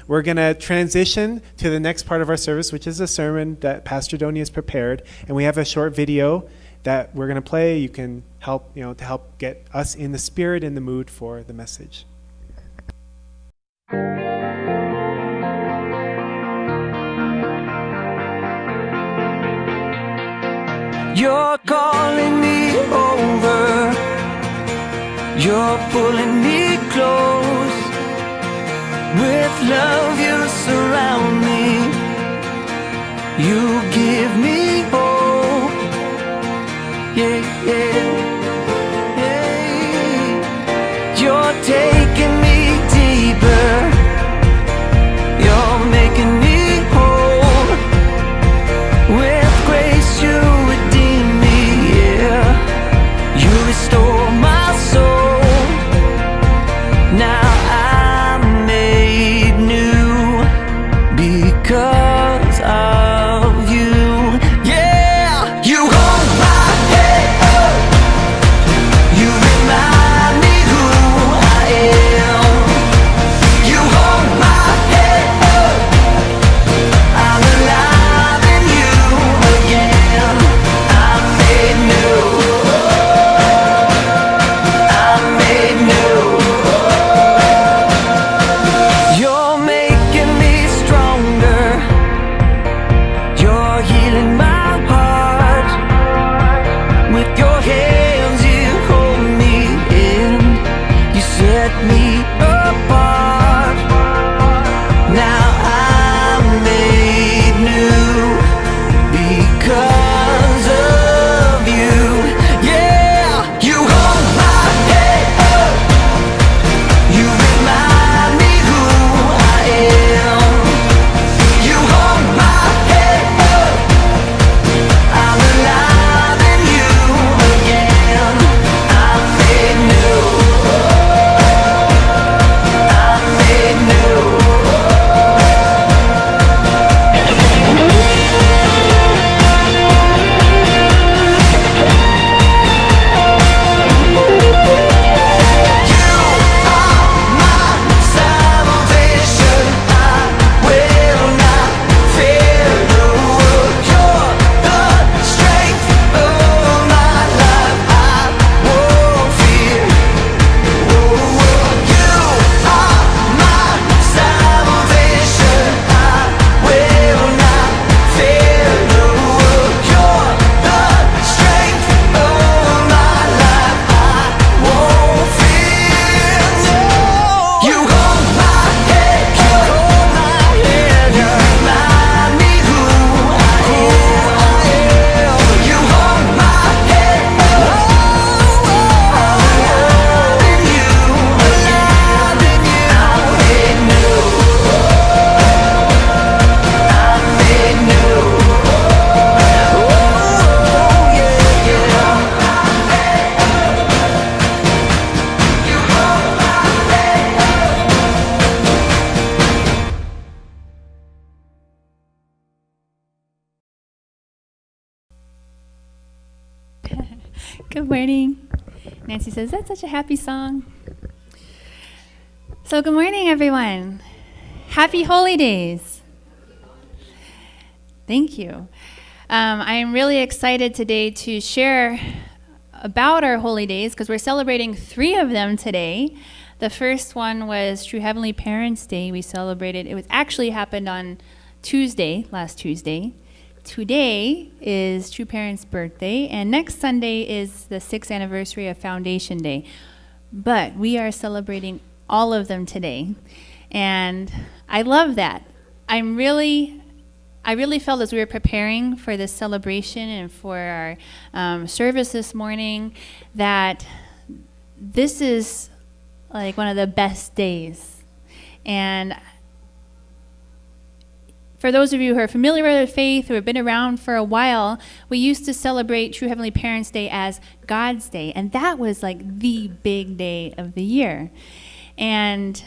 we're going to transition to the next part of our service, which is a sermon that Pastor Adonia has prepared. And we have a short video that we're going to play. You can help, to help get us in the spirit and the mood for the message. You're calling me over, you're pulling me close, with love you surround me, you give me hope, yeah, you're taking me deeper, you're making me whole, with grace you redeem me, yeah, you restore my soul, now I'm made new because of you, yeah, you hold my head up, you remind me who I am, you hold my head up, I'm alive in you again, I'm made new, I'm made new, you're making me stronger, you're healing my heart, with your hands you hold me in, you set me apart, now I'm made new because of you, yeah, you hold my head up, you remind me who I am, you hold my head up, I'm alive in you again, I'm made new, I'm made new. Good morning. Nancy says, that's such a happy song. So good morning, everyone. Happy Holy Days. Thank you. I am really excited today to share about our Holy Days because we're celebrating 3 of them today. The first one was True Heavenly Parents Day. We celebrated, it was actually happened on Tuesday, last Tuesday. Today is True Parents' birthday, and next Sunday is the 6th anniversary of Foundation Day. But we are celebrating all of them today, and I love that. I really felt as we were preparing for this celebration and for our service this morning that this is like one of the best days. And for those of you who are familiar with the faith, who have been around for a while, we used to celebrate True Heavenly Parents Day as God's Day, and that was like the big day of the year. And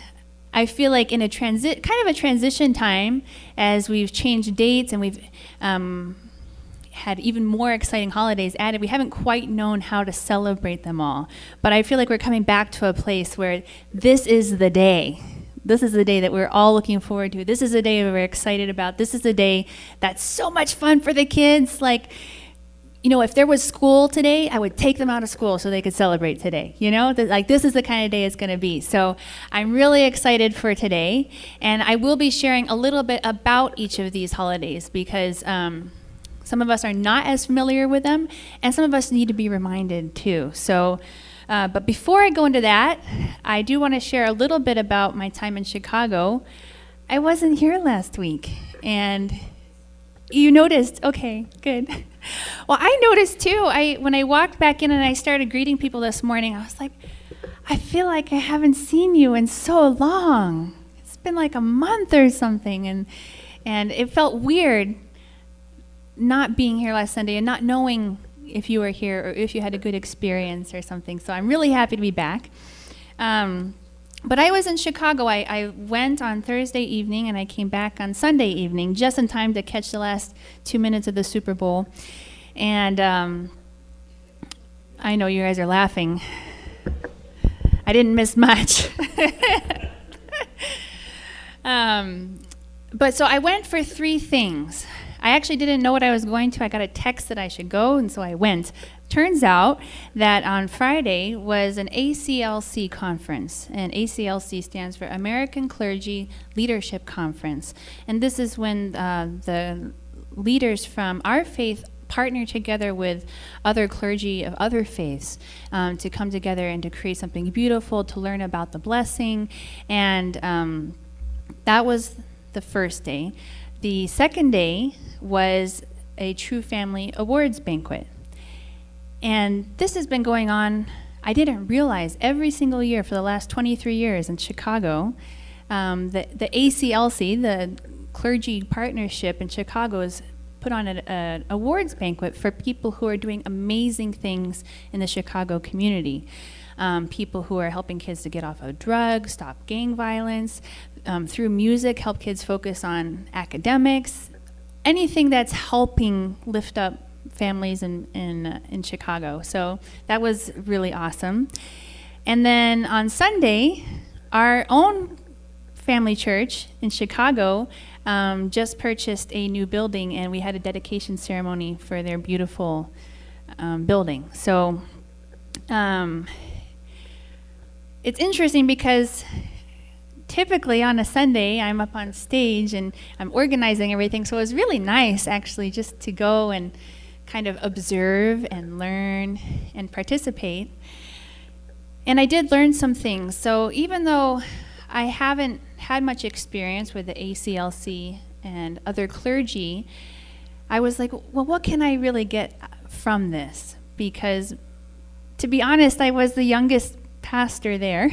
I feel like in a kind of a transition time, as we've changed dates and we've had even more exciting holidays added, we haven't quite known how to celebrate them all. But I feel like we're coming back to a place where this is the day. This is the day that we're all looking forward to. This is the day we're excited about. This is the day that's so much fun for the kids. Like, if there was school today, I would take them out of school so they could celebrate today. This is the kind of day it's going to be. So I'm really excited for today. And I will be sharing a little bit about each of these holidays because some of us are not as familiar with them, and some of us need to be reminded too. So, but before I go into that, I do want to share a little bit about my time in Chicago. I wasn't here last week, and you noticed. Okay, good. Well, I noticed too. When I walked back in and I started greeting people this morning, I was like, I feel like I haven't seen you in so long. It's been like a month or something, and it felt weird not being here last Sunday and not knowing if you were here or if you had a good experience or something. So I'm really happy to be back. But I was in Chicago. I went on Thursday evening and I came back on Sunday evening just in time to catch the last 2 minutes of the Super Bowl. And I know you guys are laughing. I didn't miss much. But so I went for 3 things. I actually didn't know what I was going to. I got a text that I should go, and so I went. Turns out that on Friday was an ACLC conference, and ACLC stands for American Clergy Leadership Conference. And this is when the leaders from our faith partner together with other clergy of other faiths to come together and to create something beautiful, to learn about the blessing. And that was the first day. The second day was a True Family Awards banquet. And this has been going on, I didn't realize, every single year for the last 23 years in Chicago. The ACLC, the Clergy Partnership in Chicago, has put on an awards banquet for people who are doing amazing things in the Chicago community. People who are helping kids to get off of drugs, stop gang violence, through music, help kids focus on academics, anything that's helping lift up families in Chicago. So that was really awesome. And then on Sunday, our own family church in Chicago just purchased a new building, and we had a dedication ceremony for their beautiful building. So it's interesting because typically on a Sunday, I'm up on stage and I'm organizing everything, so it was really nice actually just to go and kind of observe and learn and participate. And I did learn some things. So even though I haven't had much experience with the ACLC and other clergy, I was like, well, what can I really get from this? Because to be honest, I was the youngest pastor there.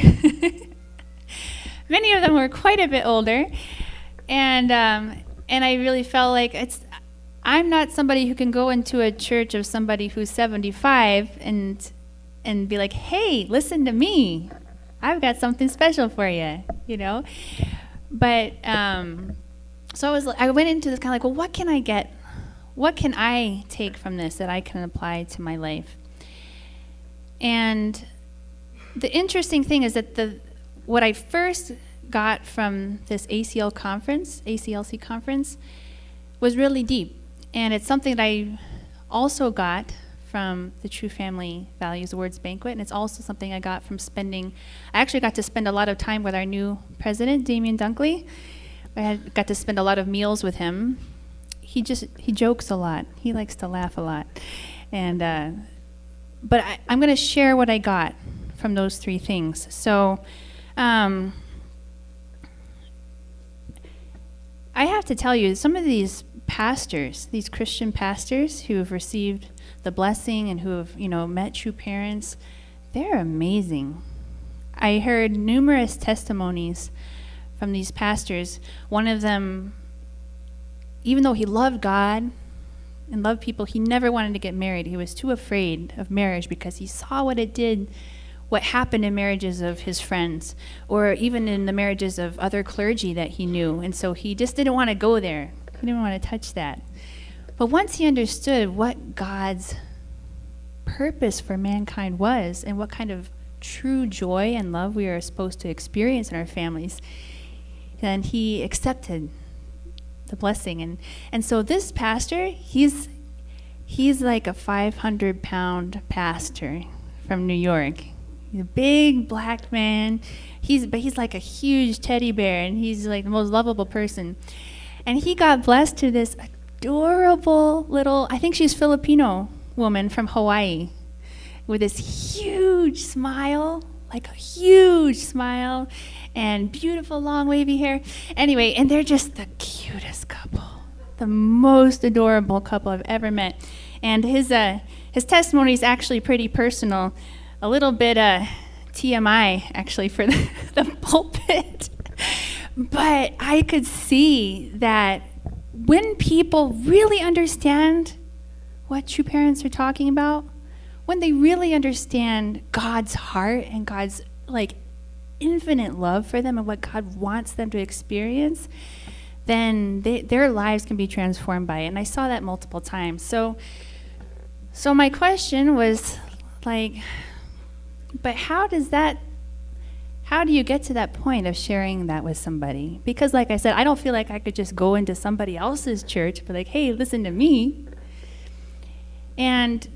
Many of them were quite a bit older, and I really felt like I'm not somebody who can go into a church of somebody who's 75 and be like, hey, listen to me. I've got something special for you, But so I went into this kind of like, well, what can I get? What can I take from this that I can apply to my life? And the interesting thing is that what I first got from this ACLC conference, was really deep. And it's something that I also got from the True Family Values Awards banquet, and it's also something I got from I actually got to spend a lot of time with our new president, Damian Dunkley. I got to spend a lot of meals with him. He jokes a lot. He likes to laugh a lot. And but I'm going to share what I got from those 3 things. So I have to tell you, some of these pastors, these Christian pastors who have received the blessing and who have, met true parents, they're amazing. I heard numerous testimonies from these pastors. One of them, even though he loved God and loved people, he never wanted to get married. He was too afraid of marriage because he saw what happened in marriages of his friends, or even in the marriages of other clergy that he knew. And so he just didn't want to go there. He didn't want to touch that. But once he understood what God's purpose for mankind was and what kind of true joy and love we are supposed to experience in our families, then he accepted the blessing. And so this pastor, he's like a 500-pound pastor from New York. He's a big black man. But he's like a huge teddy bear, and he's like the most lovable person. And he got blessed to this adorable little, I think she's Filipino woman from Hawaii, with this huge smile, like a huge smile, and beautiful long wavy hair. Anyway, and they're just the cutest couple, the most adorable couple I've ever met. And his testimony is actually pretty personal, a little bit TMI actually for the pulpit. But I could see that when people really understand what true parents are talking about, when they really understand God's heart and God's like infinite love for them and what God wants them to experience, then their lives can be transformed by it. And I saw that multiple times. So my question was like, but how do you get to that point of sharing that with somebody? Because like I said, I don't feel like I could just go into somebody else's church and be like, hey, listen to me. And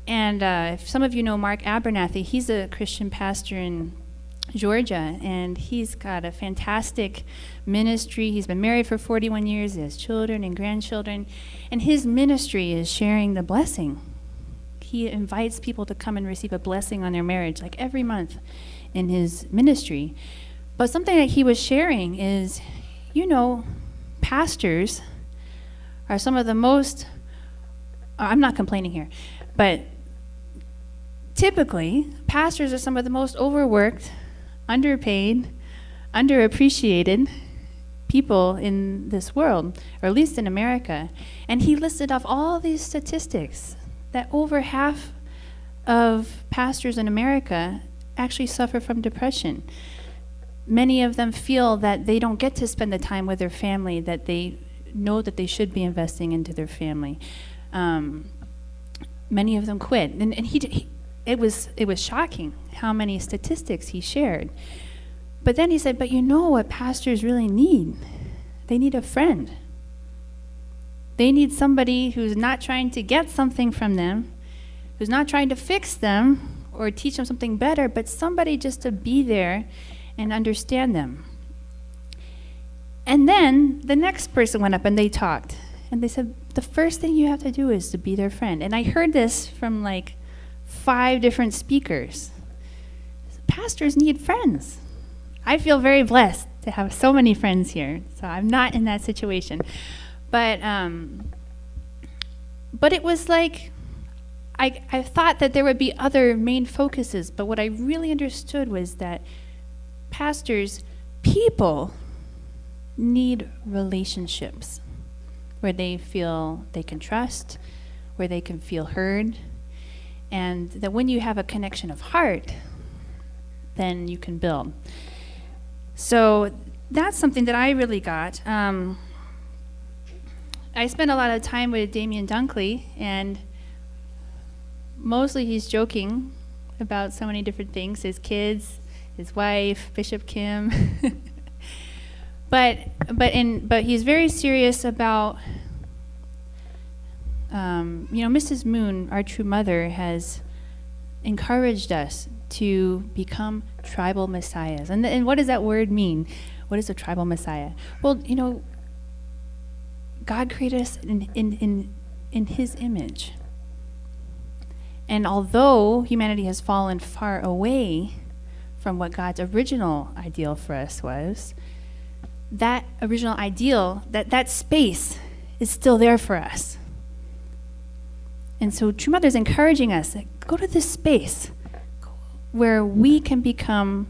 if some of you know Mark Abernathy, he's a Christian pastor in Georgia, and he's got a fantastic ministry. He's been married for 41 years. He has children and grandchildren, and his ministry is sharing the blessing. He invites people to come and receive a blessing on their marriage, like every month in his ministry. But something that he was sharing is, pastors are some of the most, I'm not complaining here, but typically, pastors are some of the most overworked, underpaid, underappreciated people in this world, or at least in America. And he listed off all these statistics that over half of pastors in America actually suffer from depression. Many of them feel that they don't get to spend the time with their family that they know that they should be investing into their family. Many of them quit. And it was shocking how many statistics he shared. But then he said, but you know what pastors really need? They need a friend. They need somebody who's not trying to get something from them, who's not trying to fix them or teach them something better, but somebody just to be there and understand them. And then the next person went up and they talked. And they said, the first thing you have to do is to be their friend. And I heard this from like 5 different speakers. Pastors need friends. I feel very blessed to have so many friends here. So I'm not in that situation. But it was like, I thought that there would be other main focuses, but what I really understood was that people need relationships where they feel they can trust, where they can feel heard, and that when you have a connection of heart, then you can build. So that's something that I really got. I spent a lot of time with Damien Dunkley, and mostly he's joking about so many different things, his kids, his wife, Bishop Kim. but he's very serious about, Mrs. Moon, our true mother, has encouraged us to become tribal messiahs. And what does that word mean? What is a tribal messiah? Well, God created us in his image. And although humanity has fallen far away from what God's original ideal for us was, that original ideal, that space is still there for us. And so True Mother is encouraging us, go to this space where we can become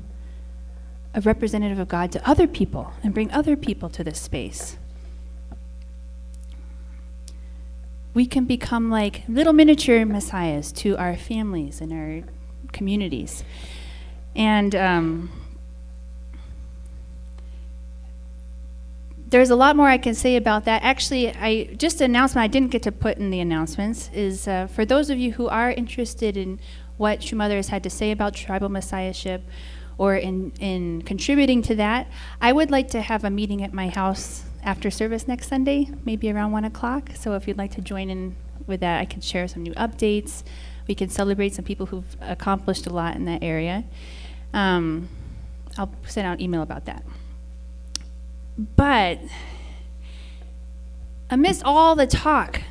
a representative of God to other people and bring other people to this space. We can become like little miniature messiahs to our families and our communities. And there's a lot more I can say about that. Actually, just an announcement I didn't get to put in the announcements is for those of you who are interested in what True Mother has had to say about tribal messiahship, or in contributing to that, I would like to have a meeting at my house after service next Sunday, maybe around 1 o'clock. So if you'd like to join in with that, I can share some new updates. We can celebrate some people who've accomplished a lot in that area. I'll send out an email about that. But amidst all the talk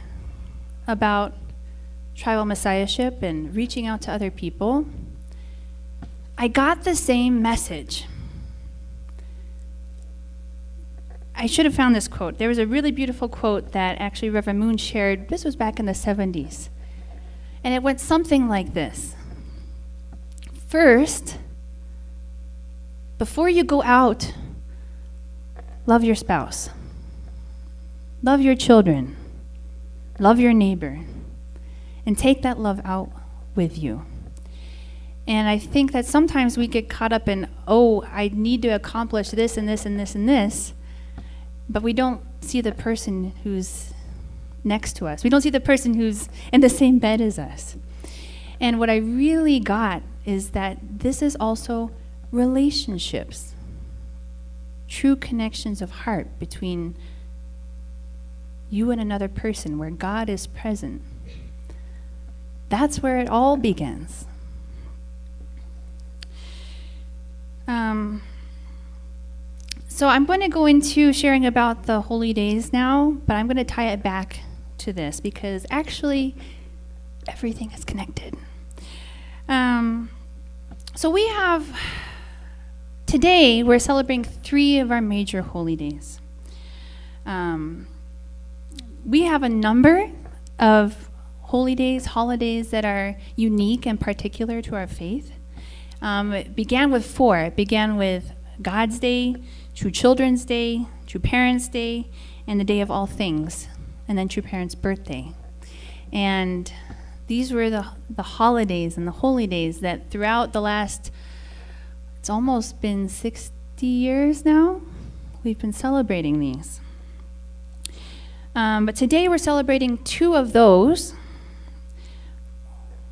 about tribal messiahship and reaching out to other people, I got the same message. I should have found this quote. There was a really beautiful quote that actually Reverend Moon shared. This was back in the 70s. And it went something like this. First, before you go out, love your spouse. Love your children. Love your neighbor. And take that love out with you. And I think that sometimes we get caught up in, oh, I need to accomplish this and this and this and this, but we don't see the person who's next to us. We don't see the person who's in the same bed as us. And what I really got is that this is also relationships, true connections of heart between you and another person where God is present. That's where it all begins. So I'm going to go into sharing about the holy days now, but I'm going to tie it back to this because actually everything is connected. So we have, today we're celebrating 3 of our major holy days. We have a number of holy days, holidays that are unique and particular to our faith. It began with 4. It began with God's Day, True Children's Day, True Parents' Day, and the Day of All Things, and then True Parents' Birthday. And these were the holidays and the holy days that throughout the last, it's almost been 60 years now, we've been celebrating these. But today we're celebrating 2 of those.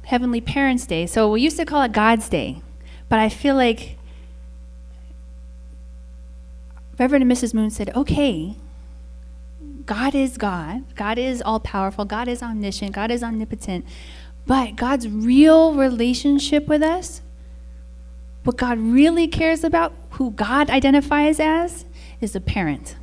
Heavenly Parents' Day. So we used to call it God's Day, but I feel like Reverend and Mrs. Moon said, okay, God is God. God is all-powerful. God is omniscient. God is omnipotent. But God's real relationship with us, what God really cares about, who God identifies as, is a parent.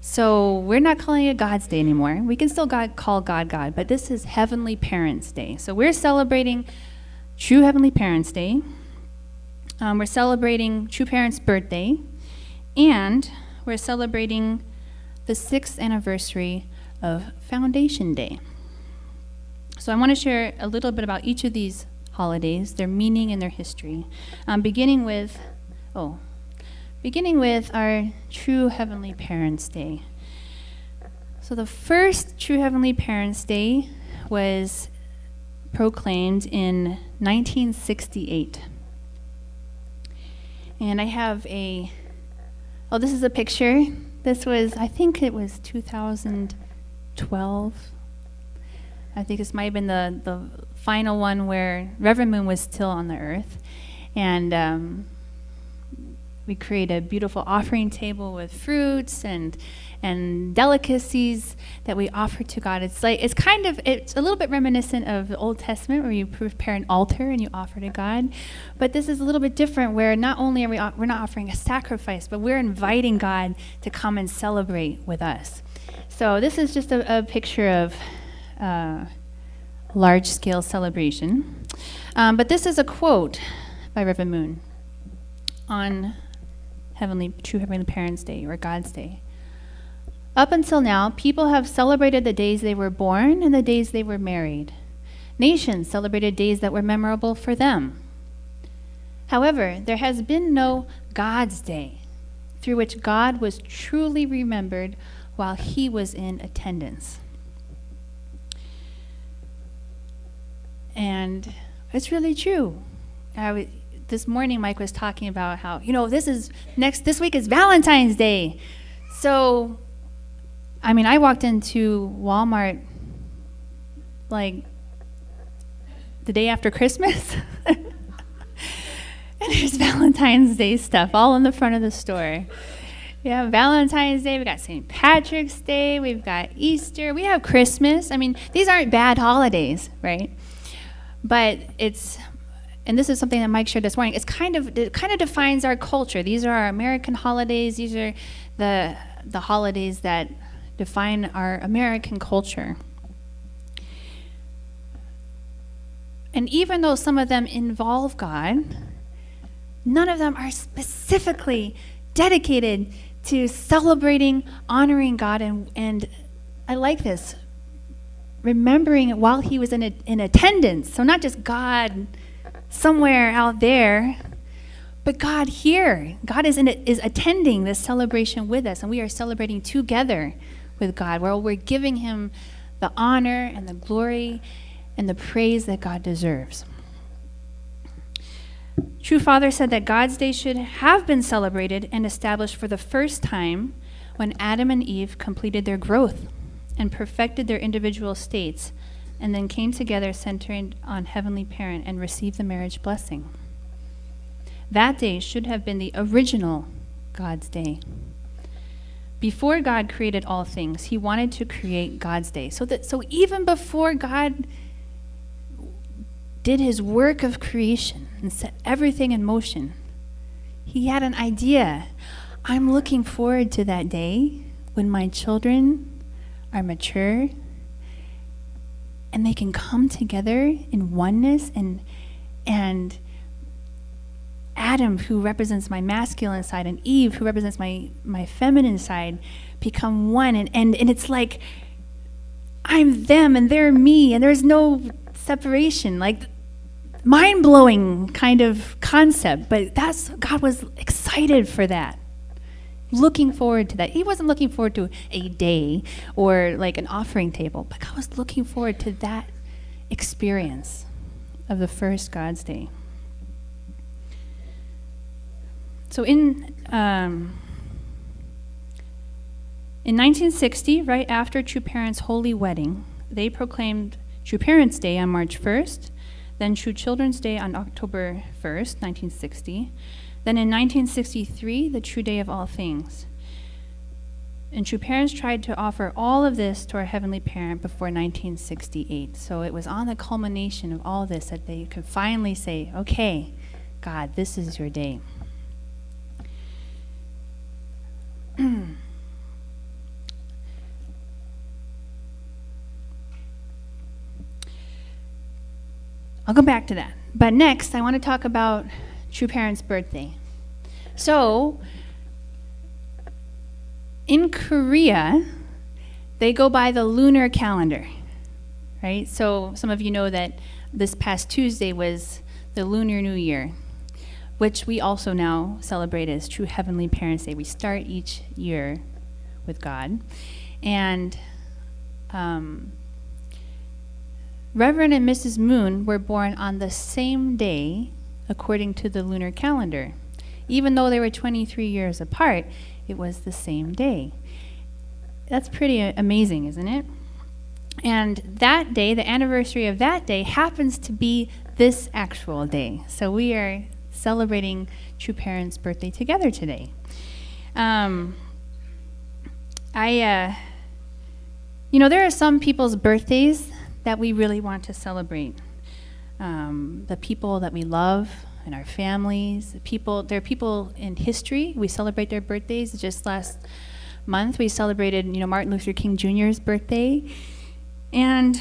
So we're not calling it God's Day anymore. We can still call God God, but this is Heavenly Parents' Day. So we're celebrating True Heavenly Parents' Day. We're celebrating True Parents' Birthday. And we're celebrating the 6th anniversary of Foundation Day. So I want to share a little bit about each of these holidays, their meaning and their history. Beginning with our True Heavenly Parents' Day. So the first True Heavenly Parents' Day was proclaimed in 1968. And I have this is a picture. This was, I think it was 2012. I think this might have been the final one where Reverend Moon was still on the earth. And we created a beautiful offering table with fruits and delicacies that we offer to God. It's a little bit reminiscent of the Old Testament where you prepare an altar and you offer to God. But this is a little bit different where not only are we're not offering a sacrifice, but we're inviting God to come and celebrate with us. So this is just a picture of large-scale celebration. But this is a quote by Reverend Moon on True Heavenly Parents' Day or God's Day. Up until now, people have celebrated the days they were born and the days they were married. Nations celebrated days that were memorable for them. However, there has been no God's Day through which God was truly remembered while he was in attendance. And it's really true. This morning, Mike was talking about how, this week is Valentine's Day. So, I walked into Walmart like the day after Christmas. And And there's Valentine's Day stuff all in the front of the store. Yeah, Valentine's Day, we got St. Patrick's Day, we've got Easter, we have Christmas. I mean, these aren't bad holidays, right? But it's, and this is something that Mike shared this morning, it kind of defines our culture. These are our American holidays. These are the holidays that define our American culture. And even though some of them involve God, none of them are specifically dedicated to celebrating, honoring God, and I like this, remembering it while he was in attendance. So not just God somewhere out there, but God here. God is attending this celebration with us, and we are celebrating together with God, where we're giving him the honor and the glory and the praise that God deserves. True Father said that God's Day should have been celebrated and established for the first time when Adam and Eve completed their growth and perfected their individual states, and then came together centering on Heavenly Parent and received the marriage blessing. That day should have been the original God's Day. Before God created all things, he wanted to create God's Day. So even before God did his work of creation and set everything in motion, he had an idea. I'm looking forward to that day when my children are mature and they can come together in oneness, and Adam, who represents my masculine side, and Eve, who represents my feminine side, become one. And it's like I'm them and they're me, and there's no separation. Like, mind-blowing kind of concept, but God was excited for that, looking forward to that. He wasn't looking forward to a day or like an offering table, but God was looking forward to that experience of the first God's Day. So in 1960, right after True Parents' holy wedding, they proclaimed True Parents' Day on March 1st, then True Children's Day on October 1st, 1960. Then in 1963, the True Day of All Things. And True Parents tried to offer all of this to our Heavenly Parent before 1968. So it was on the culmination of all this that they could finally say, okay, God, this is your day. I'll go back to that. But next, I want to talk about True Parents' birthday. So, in Korea, they go by the lunar calendar, right? So some of you know that this past Tuesday was the Lunar New Year, which we also now celebrate as True Heavenly Parents' Day. We start each year with God. And Reverend and Mrs. Moon were born on the same day according to the lunar calendar. Even though they were 23 years apart, it was the same day. That's pretty amazing, isn't it? And that day, the anniversary of that day, happens to be this actual day. So we are celebrating True Parents' birthday together today. There are some people's birthdays that we really want to celebrate. The people that we love in our families, there are people in history. We celebrate their birthdays. Just last month, we celebrated, Martin Luther King Jr.'s birthday. And,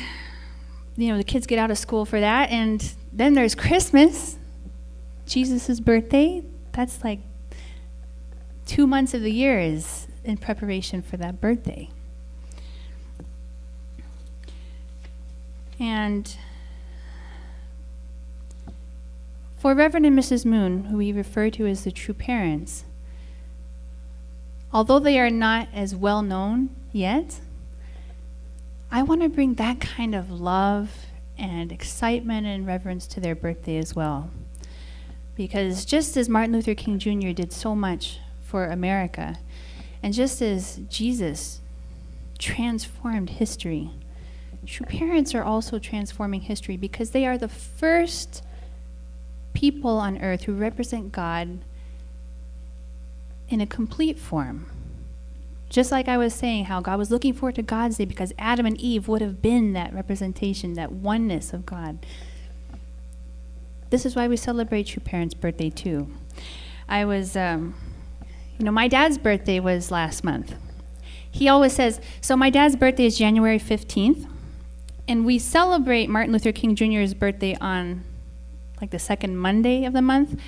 the kids get out of school for that. And then there's Christmas, Jesus' birthday. That's like 2 months of the year is in preparation for that birthday. And for Reverend and Mrs. Moon, who we refer to as the True Parents, although they are not as well known yet, I want to bring that kind of love and excitement and reverence to their birthday as well. Because just as Martin Luther King Jr. did so much for America, and just as Jesus transformed history, True Parents are also transforming history because they are the first people on earth who represent God in a complete form. Just like I was saying, how God was looking forward to God's day because Adam and Eve would have been that representation, that oneness of God. This is why we celebrate True Parents' birthday too. I was, my dad's birthday was last month. He always says, so my dad's birthday is January 15th, and we celebrate Martin Luther King Jr.'s birthday on like the second Monday of the month,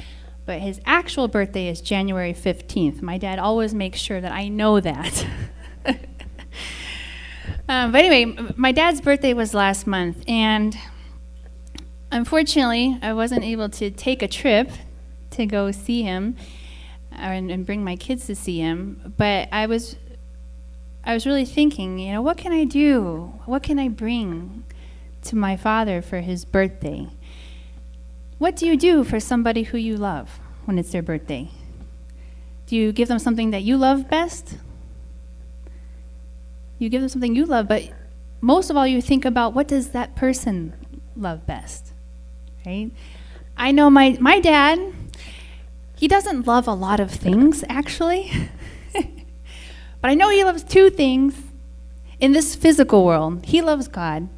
but his actual birthday is January 15th. My dad always makes sure that I know that. But anyway, my dad's birthday was last month, and unfortunately, I wasn't able to take a trip to go see him and bring my kids to see him, but I was really thinking, what can I do? What can I bring to my father for his birthday? What do you do for somebody who you love when it's their birthday? Do you give them something that you love best? You give them something you love, but most of all, you think about what does that person love best, right? I know my dad, he doesn't love a lot of things, actually. But I know he loves two things in this physical world. He loves God.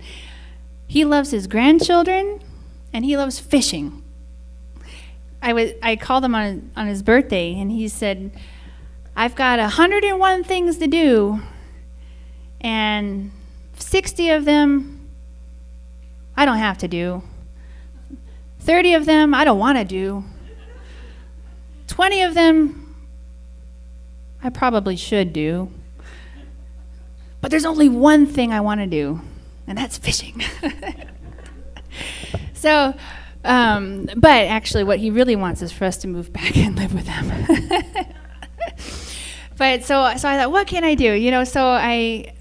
He loves his grandchildren, and he loves fishing. I called him on his birthday, and he said, I've got 101 things to do, and 60 of them I don't have to do. 30 of them I don't want to do. 20 of them I probably should do. But there's only one thing I want to do, and that's fishing. So, but actually what he really wants is for us to move back and live with him. But so I thought, what can I do? So I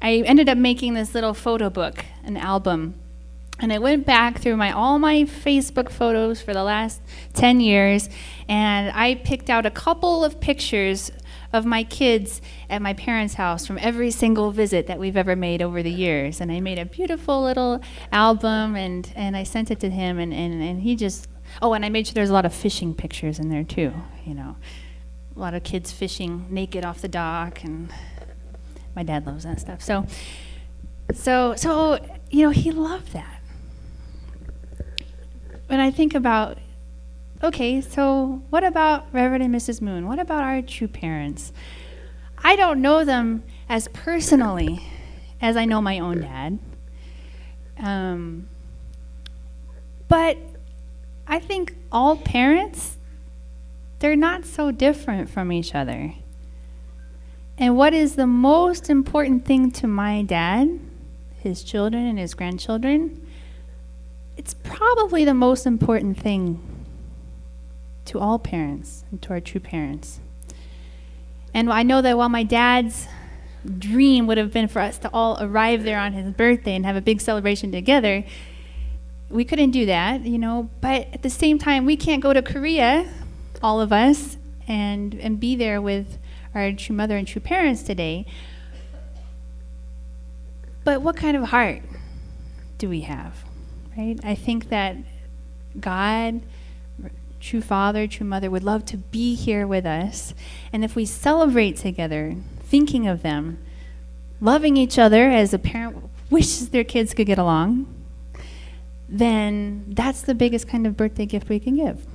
ended up making this little photo book, an album. And I went back through all my Facebook photos for the last 10 years, and I picked out a couple of pictures of my kids at my parents' house from every single visit that we've ever made over the years. And I made a beautiful little album, and I sent it to him, and he just, and I made sure there's a lot of fishing pictures in there too, a lot of kids fishing naked off the dock, and my dad loves that stuff. So he loved that. When I think about, okay, so what about Reverend and Mrs. Moon? What about our true parents? I don't know them as personally as I know my own dad. But I think all parents, they're not so different from each other. And what is the most important thing to my dad, his children and his grandchildren? It's probably the most important thing to all parents and to our true parents. And I know that while my dad's dream would have been for us to all arrive there on his birthday and have a big celebration together, we couldn't do that, but at the same time, we can't go to Korea, all of us, and be there with our true mother and true parents today. But what kind of heart do we have, right? I think that God, true father, true mother, would love to be here with us. And if we celebrate together, thinking of them, loving each other as a parent wishes their kids could get along, then that's the biggest kind of birthday gift we can give.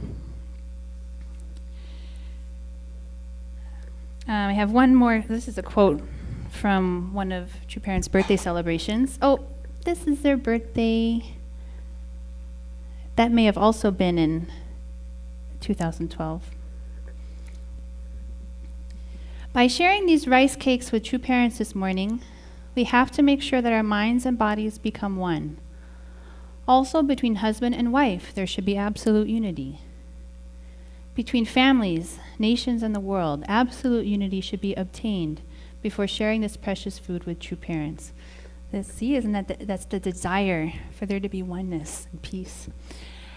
I have one more. This is a quote from one of True Parents' birthday celebrations. Oh, this is their birthday. That may have also been in 2012. By sharing these rice cakes with True Parents this morning, we have to make sure that our minds and bodies become one. Also, between husband and wife, there should be absolute unity. Between families, nations, and the world, absolute unity should be obtained before sharing this precious food with true parents. That's the desire for there to be oneness and peace.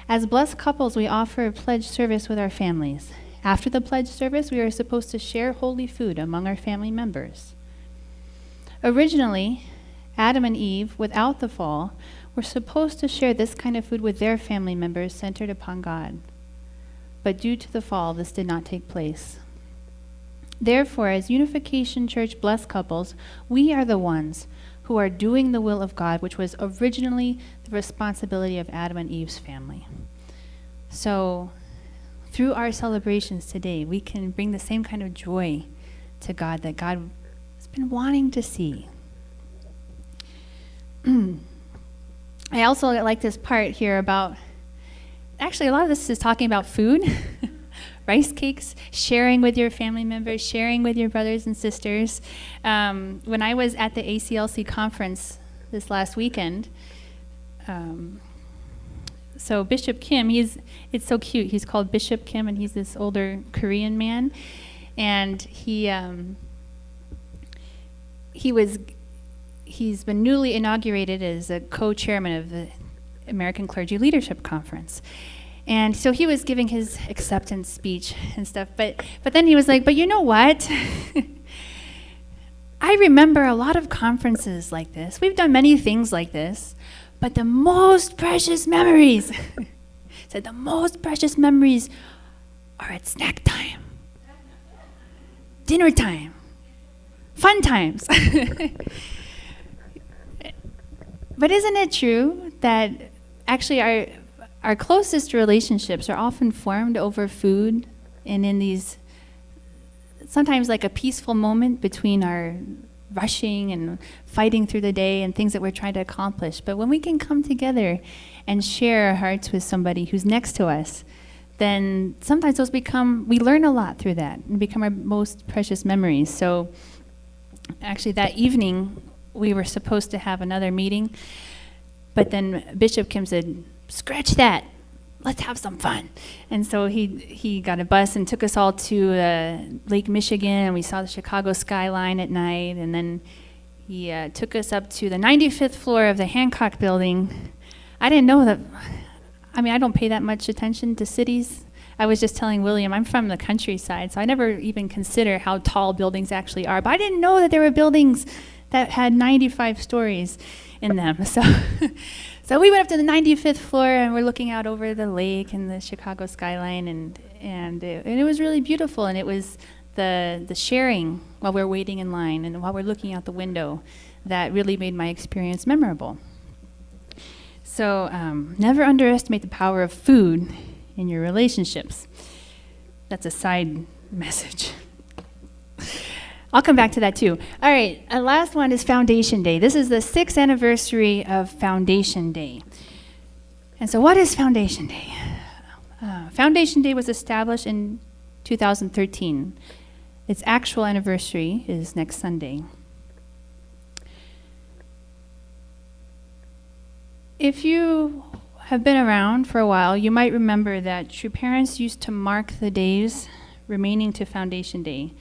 As blessed couples, we offer a pledge service with our families. After the pledge service, we are supposed to share holy food among our family members. Originally, Adam and Eve, without the fall, were were supposed to share this kind of food with their family members centered upon God. But due to the fall, this did not take place. Therefore, as Unification Church blessed couples, we are the ones who are doing the will of God, which was originally the responsibility of Adam and Eve's family. So, through our celebrations today, we can bring the same kind of joy to God that God has been wanting to see. I also like this part here about, actually a lot of this is talking about food, rice cakes, sharing with your family members, sharing with your brothers and sisters. When I was at the ACLC conference this last weekend, so Bishop Kim, it's so cute. He's called Bishop Kim, and he's this older Korean man, and he's been newly inaugurated as a co-chairman of the American Clergy Leadership Conference. And so he was giving his acceptance speech and stuff, but then he was like, but you know what? I remember a lot of conferences like this. We've done many things like this, but the most precious memories, said the most precious memories are at snack time, dinner time, fun times. But isn't it true that actually our closest relationships are often formed over food and in these, sometimes like a peaceful moment between our rushing and fighting through the day and things that we're trying to accomplish. But when we can come together and share our hearts with somebody who's next to us, then sometimes those we learn a lot through that and become our most precious memories. So actually that evening, we were supposed to have another meeting, but then Bishop Kim said, scratch that, let's have some fun. And so he got a bus and took us all to Lake Michigan, and we saw the Chicago skyline at night, and then he took us up to the 95th floor of the Hancock building. I didn't know that, I don't pay that much attention to cities. I was just telling William, I'm from the countryside, so I never even consider how tall buildings actually are, but I didn't know that there were buildings that had 95 stories in them. So we went up to the 95th floor, and we're looking out over the lake and the Chicago skyline, and it was really beautiful. And it was the sharing while we're waiting in line and while we're looking out the window that really made my experience memorable. So never underestimate the power of food in your relationships. That's a side message. I'll come back to that too. All right, last one is Foundation Day. This is the 6th anniversary of Foundation Day. And so what is Foundation Day? Foundation Day was established in 2013. Its actual anniversary is next Sunday. If you have been around for a while, you might remember that true parents used to mark the days remaining to Foundation Day.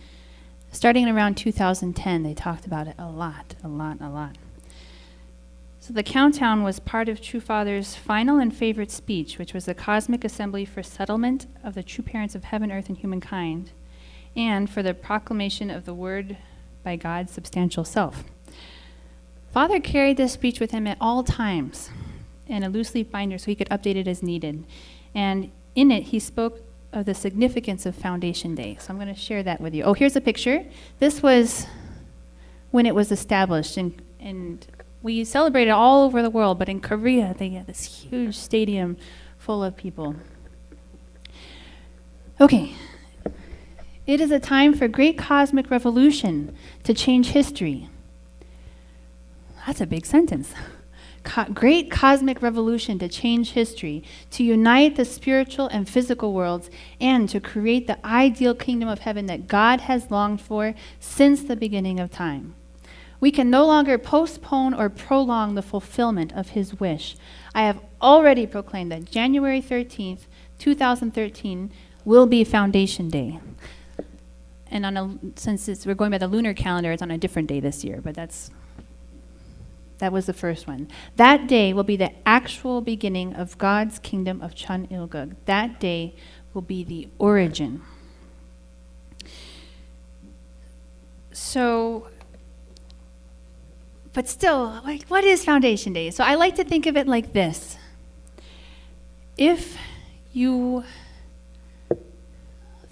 Starting in around 2010, they talked about it a lot. So the countdown was part of True Father's final and favorite speech, which was the Cosmic Assembly for Settlement of the True Parents of Heaven, Earth, and Humankind, and for the proclamation of the Word by God's substantial self. Father carried this speech with him at all times in a loose leaf binder so he could update it as needed. And in it, he spoke of the significance of Foundation Day. So I'm going to share that with you. Oh, here's a picture. This was when it was established, and we celebrated all over the world, but in Korea, they had this huge stadium full of people. Okay. It is a time for great cosmic revolution to change history. That's a big sentence. Great cosmic revolution to change history, to unite the spiritual and physical worlds, and to create the ideal kingdom of heaven that God has longed for since the beginning of time. We can no longer postpone or prolong the fulfillment of his wish. I have already proclaimed that January 13th, 2013 will be Foundation Day. And since we're going by the lunar calendar, it's on a different day this year, but that was the first one. That day will be the actual beginning of God's kingdom of Chun Il-guk. That day will be the origin. So But still, like, what is Foundation Day? So I like to think of it like this. If you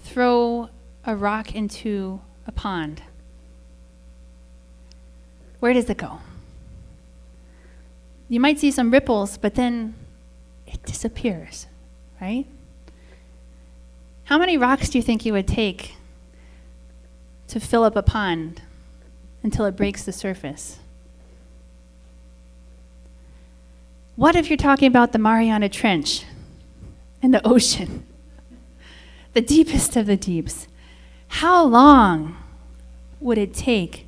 throw a rock into a pond, where does it go? You might see some ripples, but then it disappears, right? How many rocks do you think you would take to fill up a pond until it breaks the surface? What if you're talking about the Mariana Trench and the ocean, the deepest of the deeps? How long would it take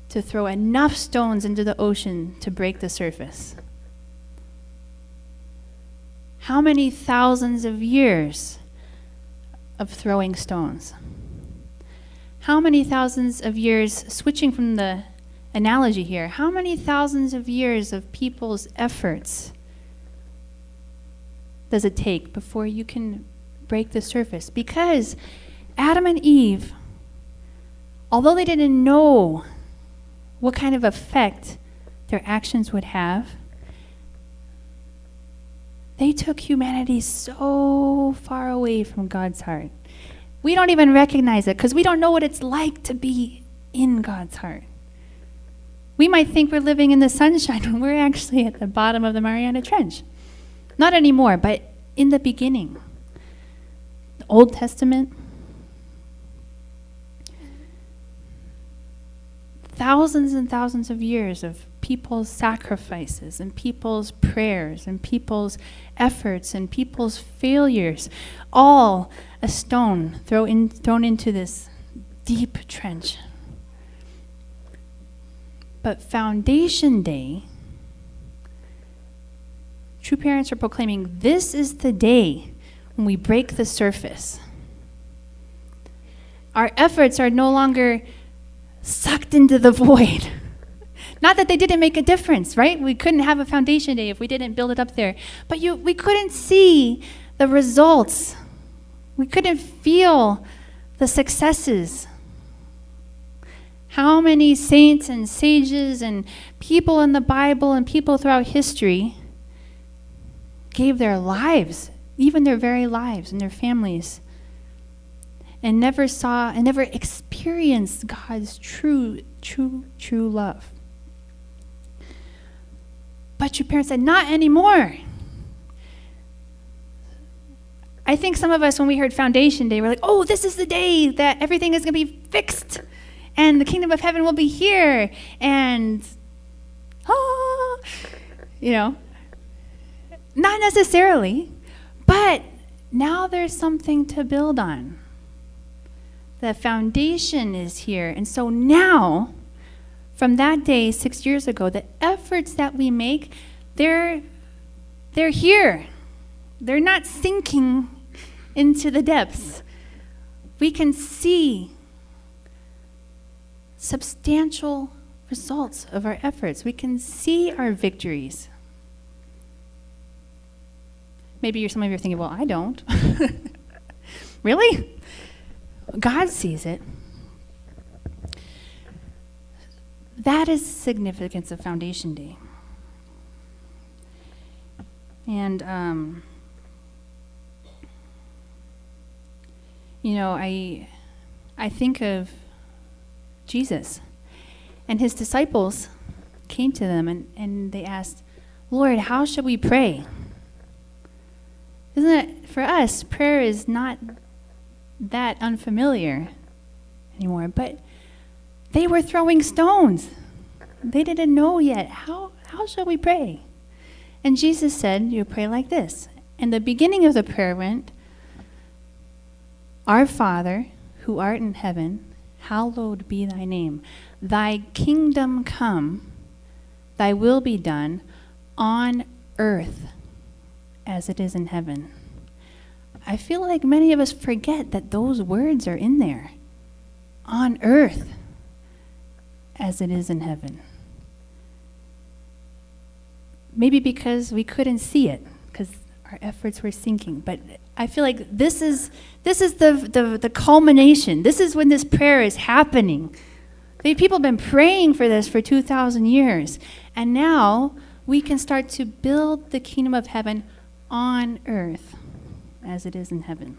to throw enough stones into the ocean to break the surface? How many thousands of years of throwing stones? How many thousands of years, switching from the analogy here, how many thousands of years of people's efforts does it take before you can break the surface? Because Adam and Eve, although they didn't know what kind of effect their actions would have, they took humanity so far away from God's heart. We don't even recognize it because we don't know what it's like to be in God's heart. We might think we're living in the sunshine when we're actually at the bottom of the Mariana Trench. Not anymore, but in the beginning. The Old Testament. Thousands and thousands of years of people's sacrifices and people's prayers and people's efforts and people's failures. All a stone thrown into this deep trench. But Foundation Day, true parents are proclaiming this is the day when we break the surface. Our efforts are no longer sucked into the void. Not that they didn't make a difference, right? We couldn't have a Foundation Day if we didn't build it up there. But we couldn't see the results. We couldn't feel the successes. How many saints and sages and people in the Bible and people throughout history gave their lives, even their very lives and their families, and never saw and never experienced God's true love. But your parents said, not anymore. I think some of us, when we heard Foundation Day, we're like, oh, this is the day that everything is going to be fixed and the kingdom of heaven will be here. And, not necessarily, but now there's something to build on. The foundation is here. And so now, from that day 6 years ago, the efforts that we make, they're here. They're not sinking into the depths. We can see substantial results of our efforts. We can see our victories. Maybe some of you are thinking, well, I don't. Really? God sees it. That is the significance of Foundation Day. And, I think of Jesus. And his disciples came to them and they asked, Lord, how should we pray? Isn't it, for us, prayer is not that unfamiliar anymore, but they were throwing stones. They didn't know yet. How shall we pray? And Jesus said, you pray like this. And the beginning of the prayer went, Our Father, who art in heaven, hallowed be thy name. Thy kingdom come, thy will be done on earth as it is in heaven. I feel like many of us forget that those words are in there. On earth as it is in heaven. Maybe because we couldn't see it, because our efforts were sinking. But I feel like this is the culmination. This is when this prayer is happening. People have been praying for this for 2,000 years. And now we can start to build the kingdom of heaven on earth as it is in heaven.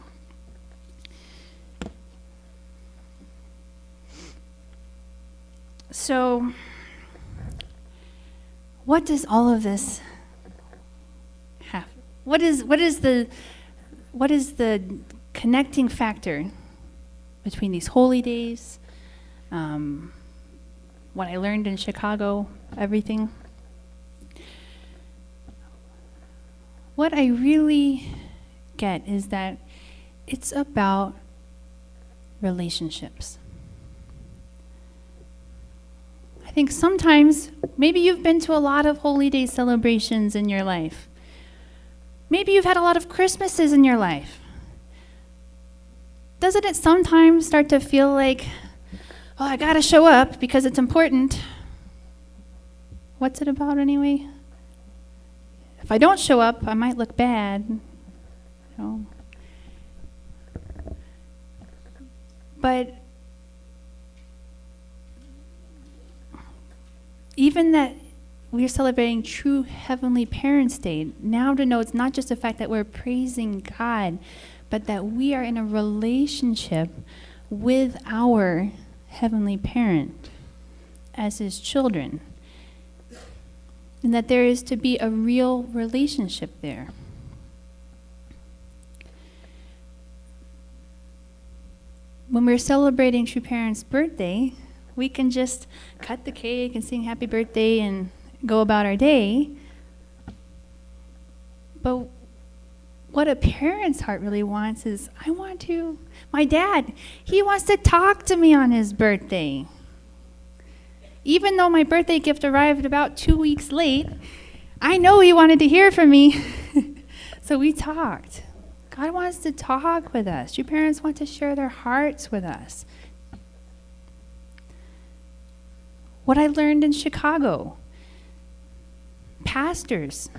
So, what does all of this have? What is the connecting factor between these holy days, what I learned in Chicago, everything? What I really get is that it's about relationships. I think sometimes, maybe you've been to a lot of Holy Day celebrations in your life. Maybe you've had a lot of Christmases in your life. Doesn't it sometimes start to feel like, oh, I gotta show up because it's important? What's it about anyway? If I don't show up, I might look bad. You know? But even that we're celebrating true Heavenly Parents' Day, now to know it's not just the fact that we're praising God, but that we are in a relationship with our Heavenly Parent as His children. And that there is to be a real relationship there. When we're celebrating True Parents' birthday, we can just cut the cake and sing happy birthday and go about our day. But what a parent's heart really wants is, my dad, he wants to talk to me on his birthday. Even though my birthday gift arrived about 2 weeks late, I know he wanted to hear from me. So we talked. God wants to talk with us. Your parents want to share their hearts with us. What I learned in Chicago, pastors,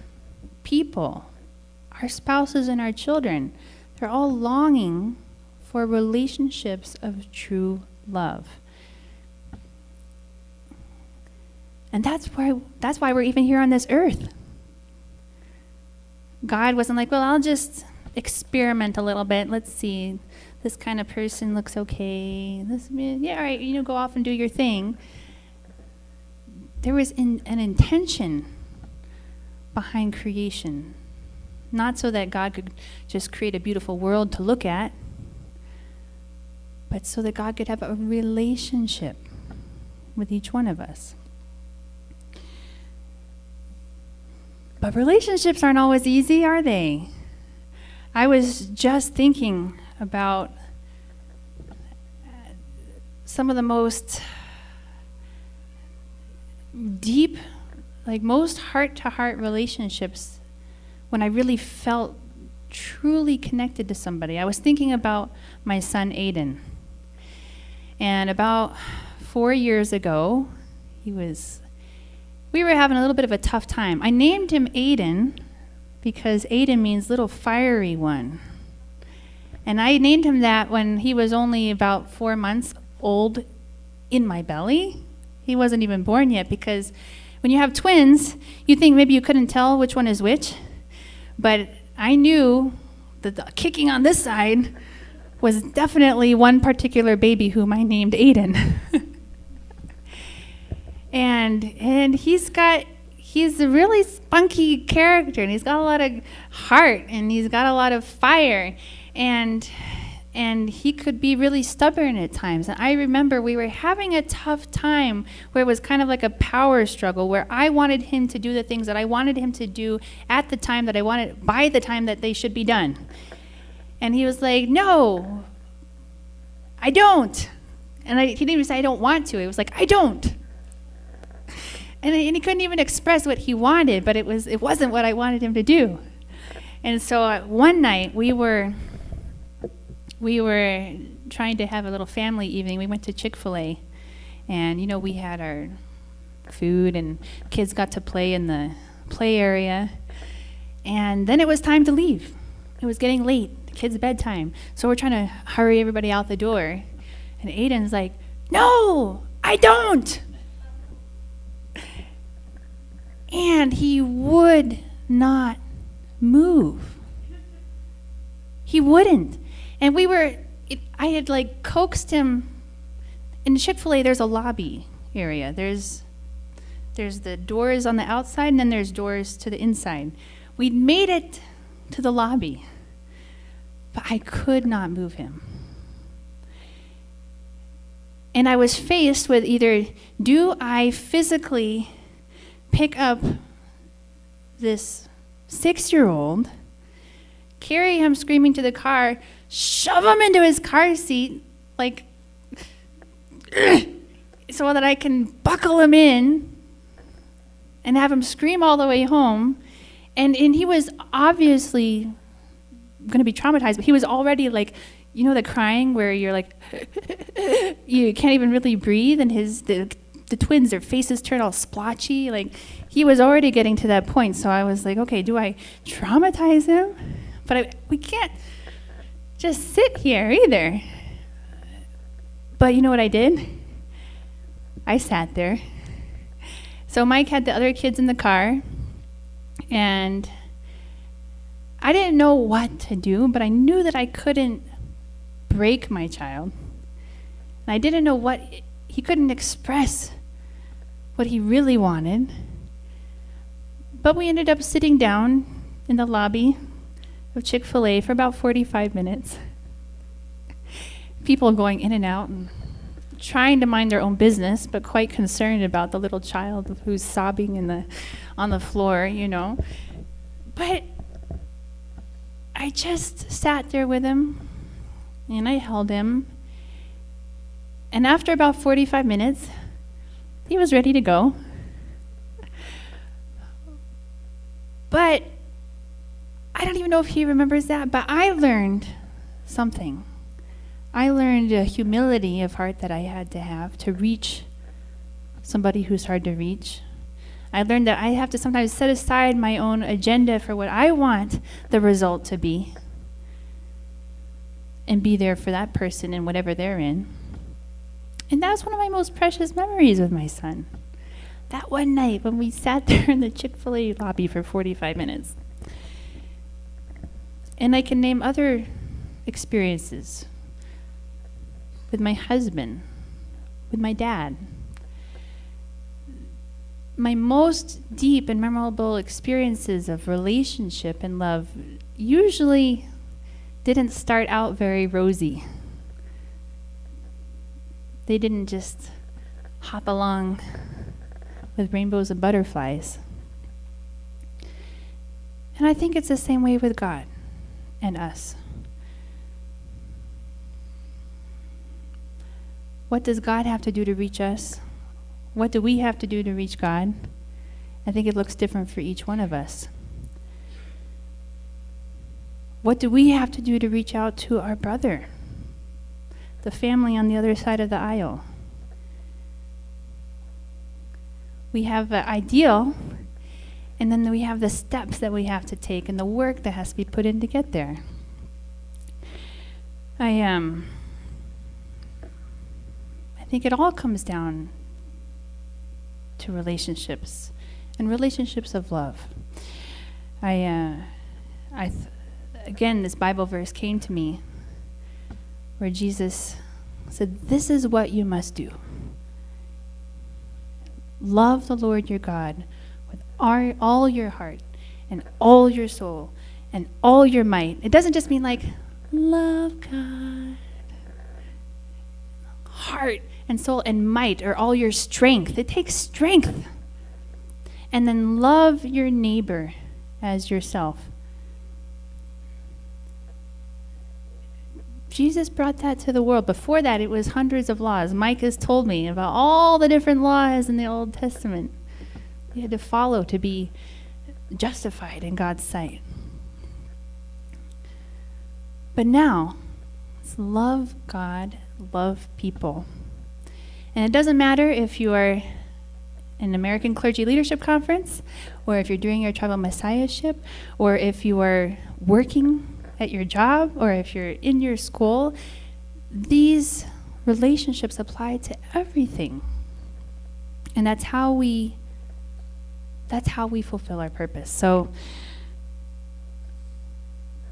people, our spouses and our children, they're all longing for relationships of true love. And that's why we're even here on this earth. God wasn't like, well, I'll just experiment a little bit. Let's see. This kind of person looks okay. Yeah, all right, go off and do your thing. There was an intention behind creation. Not so that God could just create a beautiful world to look at, but so that God could have a relationship with each one of us. But relationships aren't always easy, are they? I was just thinking about some of the most deep, most heart-to-heart relationships when I really felt truly connected to somebody. I was thinking about my son, Aiden. And about 4 years ago, we were having a little bit of a tough time. I named him Aiden because Aiden means little fiery one. And I named him that when he was only about 4 months old in my belly. He wasn't even born yet, because when you have twins, you think maybe you couldn't tell which one is which. But I knew that the kicking on this side was definitely one particular baby whom I named Aiden. And he's a really spunky character, and he's got a lot of heart, and he's got a lot of fire, and he could be really stubborn at times. And I remember we were having a tough time where it was kind of like a power struggle, where I wanted him to do the things that I wanted him to do at the time that I wanted, by the time that they should be done. And he was like, no, I don't. And he didn't even say I don't want to. It was like, I don't. And he couldn't even express what he wanted, but it wasn't what I wanted him to do. And so one night we were trying to have a little family evening. We went to Chick-fil-A, and we had our food, and kids got to play in the play area. And then it was time to leave. It was getting late, the kids' bedtime. So we're trying to hurry everybody out the door. And Aiden's like, no, I don't. And he would not move. He wouldn't. And I had like coaxed him. In Chick-fil-A, there's a lobby area. There's the doors on the outside, and then there's doors to the inside. We'd made it to the lobby, but I could not move him. And I was faced with either, do I physically pick up this 6-year-old, carry him screaming to the car, shove him into his car seat, like, so that I can buckle him in and have him scream all the way home. And he was obviously going to be traumatized, but he was already like, you know, the crying where you're like, you can't even really breathe, and the twins, their faces turn all splotchy. Like, he was already getting to that point. So I was like, okay, do I traumatize him? But we can't just sit here either. But you know what I did? I sat there. So Mike had the other kids in the car, and I didn't know what to do, but I knew that I couldn't break my child. And I didn't know he couldn't express what he really wanted. But we ended up sitting down in the lobby of Chick-fil-A for about 45 minutes. People going in and out and trying to mind their own business, but quite concerned about the little child who's sobbing on the floor, you know. But I just sat there with him, and I held him. And after about 45 minutes, he was ready to go. But I don't even know if he remembers that, but I learned something. I learned a humility of heart that I had to have to reach somebody who's hard to reach. I learned that I have to sometimes set aside my own agenda for what I want the result to be, and be there for that person in whatever they're in. And that's one of my most precious memories with my son. That one night when we sat there in the Chick-fil-A lobby for 45 minutes. And I can name other experiences with my husband, with my dad. My most deep and memorable experiences of relationship and love usually didn't start out very rosy. They didn't just hop along with rainbows and butterflies. And I think it's the same way with God and us. What does God have to do to reach us? What do we have to do to reach God? I think it looks different for each one of us. What do we have to do to reach out to our brother, the family on the other side of the aisle? We have the ideal, and then we have the steps that we have to take and the work that has to be put in to get there. I think it all comes down to relationships and relationships of love. Again, this Bible verse came to me where Jesus said, "This is what you must do. Love the Lord your God with all your heart and all your soul and all your might." It doesn't just mean like, love God. Heart and soul and might, or all your strength. It takes strength. And then love your neighbor as yourself. Jesus brought that to the world. Before that, it was hundreds of laws. Mike has told me about all the different laws in the Old Testament you had to follow to be justified in God's sight. But now, it's love God, love people. And it doesn't matter if you are in an American Clergy Leadership Conference, or if you're doing your tribal messiahship, or if you are working at your job, or if you're in your school. These relationships apply to everything And that's how we fulfill our purpose. So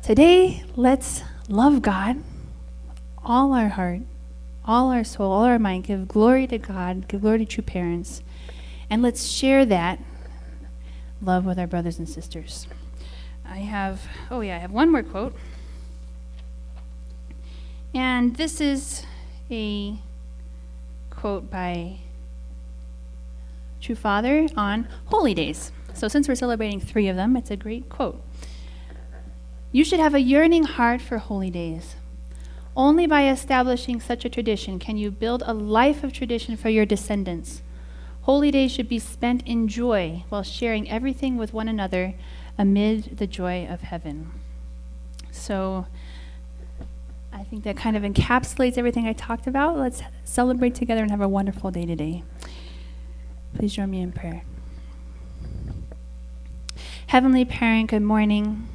today, let's love God with all our heart, all our soul, all our mind. Give glory to God, give glory to true parents. And let's share that love with our brothers and sisters. I have one more quote. And this is a quote by True Father on holy days. So since we're celebrating 3 of them, it's a great quote. You should have a yearning heart for holy days. Only by establishing such a tradition can you build a life of tradition for your descendants. Holy days should be spent in joy while sharing everything with one another amid the joy of heaven. So I think that kind of encapsulates everything I talked about. Let's celebrate together and have a wonderful day today. Please join me in prayer. Heavenly Parent, good morning.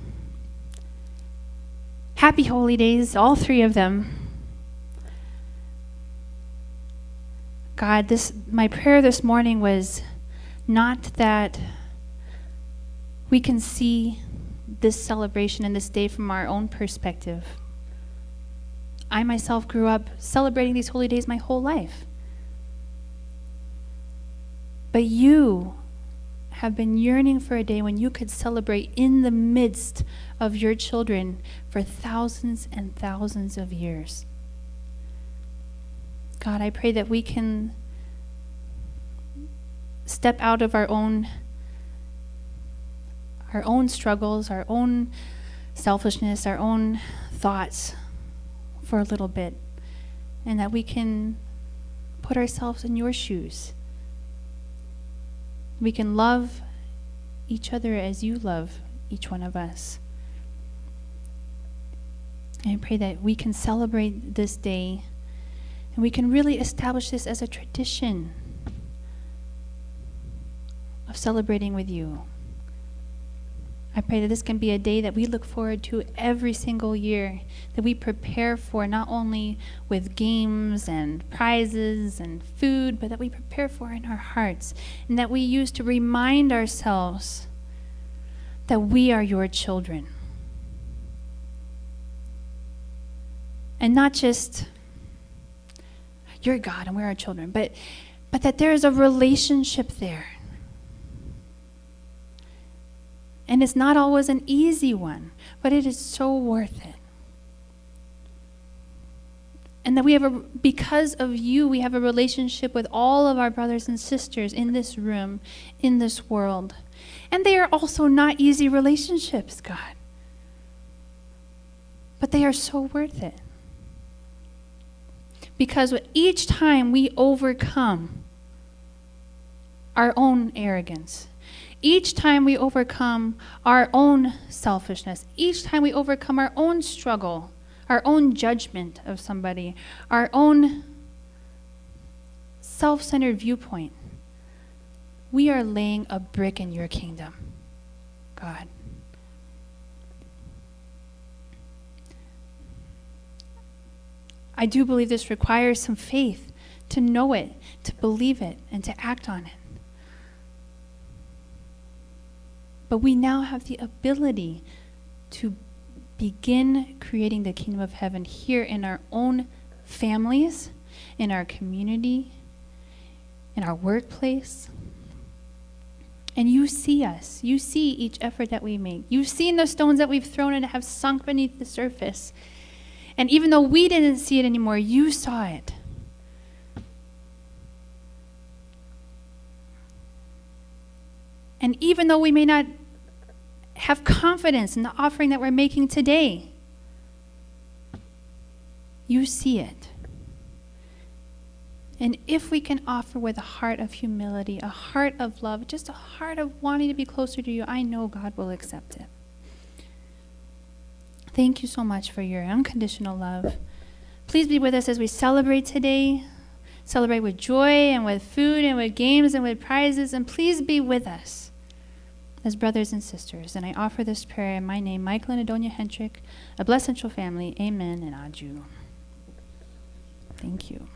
Happy holy days, all 3 of them. God, my prayer this morning was not that we can see this celebration and this day from our own perspective. I myself grew up celebrating these holy days my whole life. But you have been yearning for a day when you could celebrate in the midst of your children for thousands and thousands of years. God, I pray that we can step out of our own struggles, our own selfishness, our own thoughts for a little bit, and that we can put ourselves in your shoes. We can love each other as you love each one of us. And I pray that we can celebrate this day and we can really establish this as a tradition of celebrating with you. I pray that this can be a day that we look forward to every single year, that we prepare for not only with games and prizes and food, but that we prepare for in our hearts, and that we use to remind ourselves that we are your children. And not just, you're God and we're our children, but that there is a relationship there. And it's not always an easy one, but it is so worth it. And that because of you, we have a relationship with all of our brothers and sisters in this room, in this world. And they are also not easy relationships, God. But they are so worth it. Because each time we overcome our own arrogance, each time we overcome our own selfishness, each time we overcome our own struggle, our own judgment of somebody, our own self-centered viewpoint, we are laying a brick in your kingdom, God. I do believe this requires some faith to know it, to believe it, and to act on it. But we now have the ability to begin creating the kingdom of heaven here in our own families, in our community, in our workplace. And you see us. You see each effort that we make. You've seen the stones that we've thrown and have sunk beneath the surface. And even though we didn't see it anymore, you saw it. And even though we may not have confidence in the offering that we're making today, you see it. And if we can offer with a heart of humility, a heart of love, just a heart of wanting to be closer to you, I know God will accept it. Thank you so much for your unconditional love. Please be with us as we celebrate today. Celebrate with joy and with food and with games and with prizes. And please be with us as brothers and sisters. And I offer this prayer in my name, Michael and Adonia Hentrick, a blessed central family. Amen and adieu. Thank you.